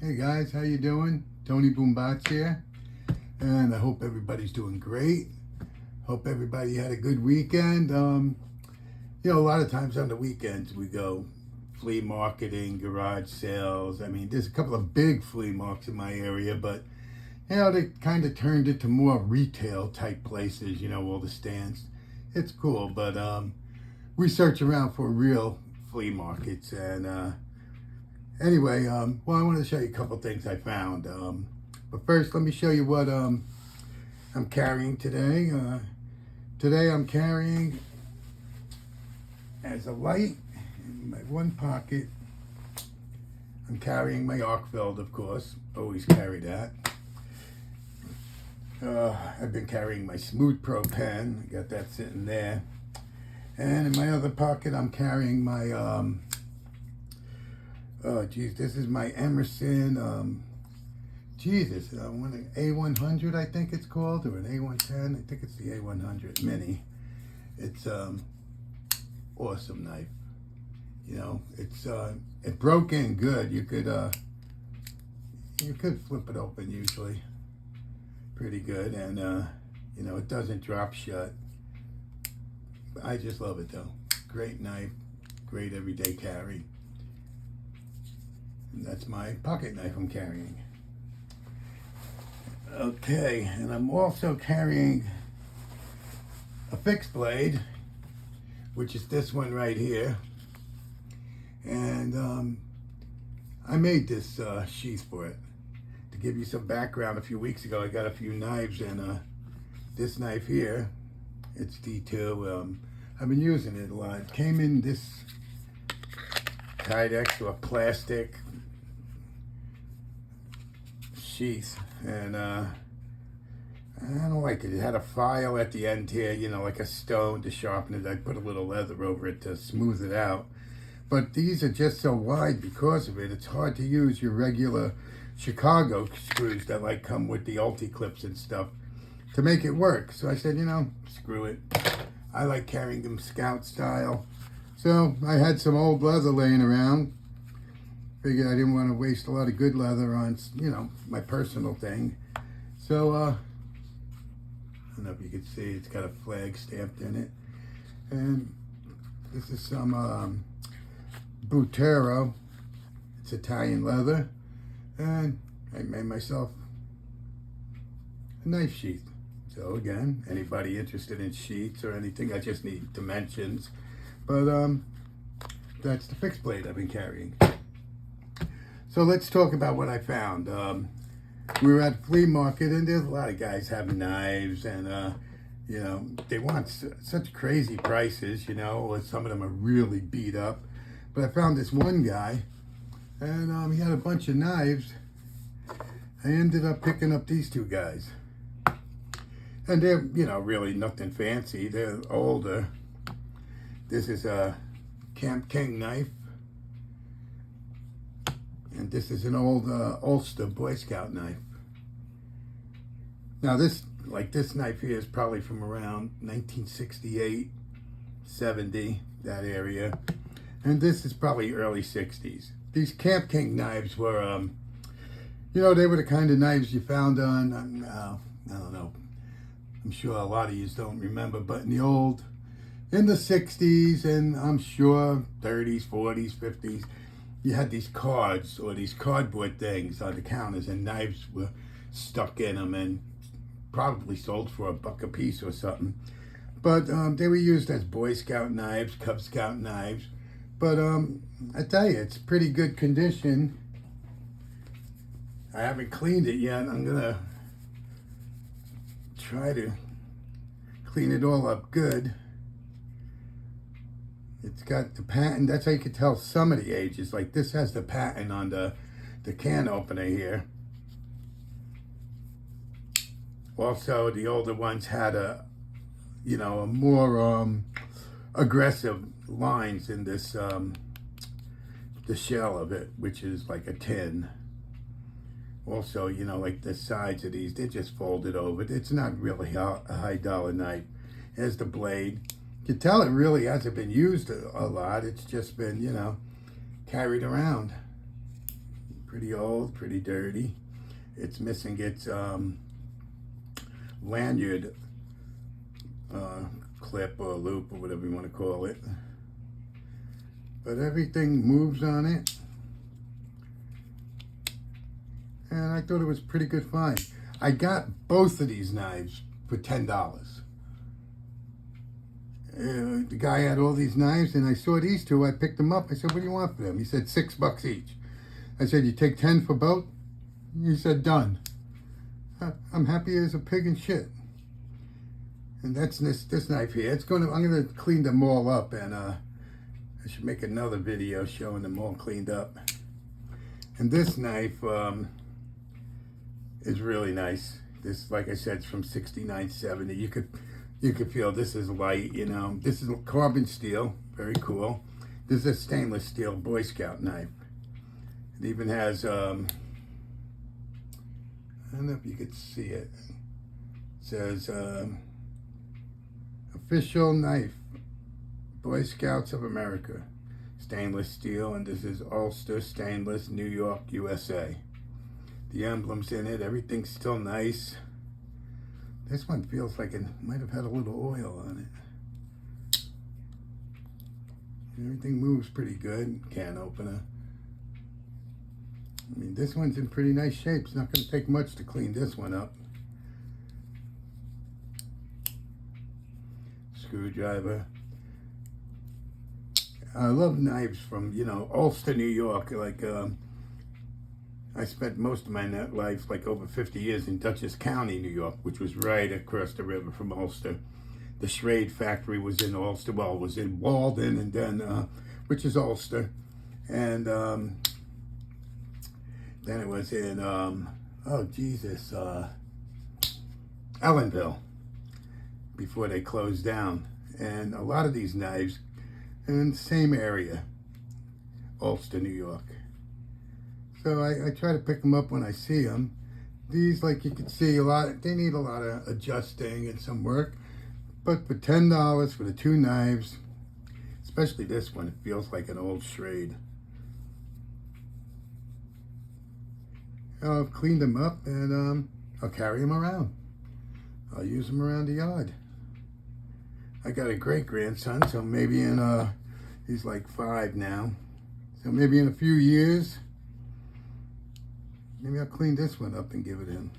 Hey guys, how you doing? Tony Boombats here, and I hope everybody's doing great. Hope everybody had a good weekend. A lot of times on the weekends we go flea marketing, garage sales. I mean, there's a couple of big flea markets in my area, but they kind of turned it to more retail type places. All the stands. It's cool, but we search around for real flea markets and. Anyway, I wanted to show you a couple things I found. But first, let me show you what I'm carrying today. Today I'm carrying, as a light, in my one pocket, I'm carrying my Arcveld, of course. Always carry that. I've been carrying my Smooth Pro pen. I got that sitting there. And in my other pocket, I'm carrying my... this is my Emerson, an A100, I think it's called, or an A110. I think it's the A100 Mini. It's awesome knife. It broke in good. You could flip it open usually, pretty good, and it doesn't drop shut. I just love it though. Great knife, great everyday carry. And that's my pocket knife I'm carrying. Okay, and I'm also carrying a fixed blade, which is this one right here. And I made this sheath for it. To give you some background, a few weeks ago I got a few knives, and this knife here, it's D2. I've been using it a lot. It came in this Kydex, or plastic sheath, and I don't like it. It had a file at the end here, like a stone to sharpen it. I put a little leather over it to smooth it out. But these are just so wide because of it. It's hard to use your regular Chicago screws that come with the Ulti-Clips and stuff to make it work. So I said, screw it. I like carrying them scout style. So I had some old leather laying around. Figured I didn't want to waste a lot of good leather on, my personal thing. So, I don't know if you can see, it's got a flag stamped in it. And this is some Butero. It's Italian leather. And I made myself a knife sheath. So again, anybody interested in sheaths or anything, I just need dimensions. But that's the fixed blade I've been carrying. So let's talk about what I found. We were at the flea market, and there's a lot of guys having knives, and they want such crazy prices, some of them are really beat up. But I found this one guy, and he had a bunch of knives. I ended up picking up these two guys. And they're, really nothing fancy. They're older. This is a Camp King knife. And this is an old Ulster Boy Scout knife. Now this knife here is probably from around 1968, 70, that area. And this is probably early 60s. These Camp King knives were, they were the kind of knives you found on, I don't know, I'm sure a lot of you don't remember, but in the 60s, and I'm sure 30s, 40s, 50s, you had these cards or these cardboard things on the counters, and knives were stuck in them and probably sold for $1 a piece or something. But they were used as Boy Scout knives, Cub Scout knives. But I tell you, it's pretty good condition. I haven't cleaned it yet. I'm gonna try to clean it all up good. It's got the patent. That's how you can tell some of the ages. Like this has the patent on the can opener here. Also, the older ones had a more aggressive lines in this the shell of it, which is like a tin. Also, like the sides of these, they're just folded over. It's not really a high dollar knife. Here's the blade. You can tell it really hasn't been used a lot. It's just been, carried around. pretty old, pretty dirty. It's missing its lanyard clip or loop or whatever you want to call it. But everything moves on it. And I thought it was a pretty good find. I got both of these knives for $10. The guy had all these knives, and I saw these two. I picked them up. I said, what do you want for them? He said, $6 each. I said, you take 10 for both? He said, done. I'm happy as a pig in shit. And that's this knife here. I'm gonna clean them all up, and I should make another video showing them all cleaned up. And this knife is really nice. This, like I said, it's from 6970. You could feel this is light, you know. This is carbon steel, very cool. This is a stainless steel Boy Scout knife. It even has, I don't know if you could see it. It says, official knife, Boy Scouts of America. Stainless steel, and this is Ulster Stainless, New York, USA. The emblem's in it, everything's still nice. This one feels like it might have had a little oil on it. Everything moves pretty good. Can opener. I mean, this one's in pretty nice shape. It's not going to take much to clean this one up. Screwdriver. I love knives from, you know, Ulster, New York. Like, I spent most of my life, like over 50 years, in Dutchess County, New York, which was right across the river from Ulster. The Schrade factory was in Ulster, well, it was in Walden, and then, which is Ulster. And then it was in, Ellenville, before they closed down. And a lot of these knives are in the same area, Ulster, New York. So I try to pick them up when I see them. These, like you can see, they need a lot of adjusting and some work. But for $10 for the two knives, especially this one, it feels like an old Schrade. I've cleaned them up, and I'll carry them around. I'll use them around the yard. I got a great-grandson, so maybe he's like 5 now. So maybe in a few years, maybe I'll clean this one up and give it in.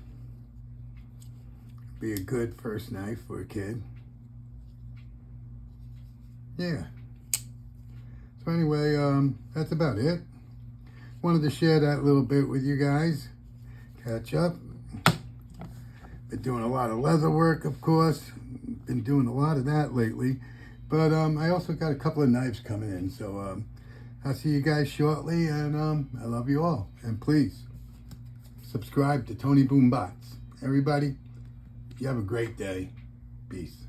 Be a good first knife for a kid. Yeah. So anyway, that's about it. Wanted to share that little bit with you guys. Catch up. Been doing a lot of leather work, of course. Been doing a lot of that lately. But I also got a couple of knives coming in. So I'll see you guys shortly, and I love you all. And please, subscribe to Tony Boom Bots. Everybody, you have a great day. Peace.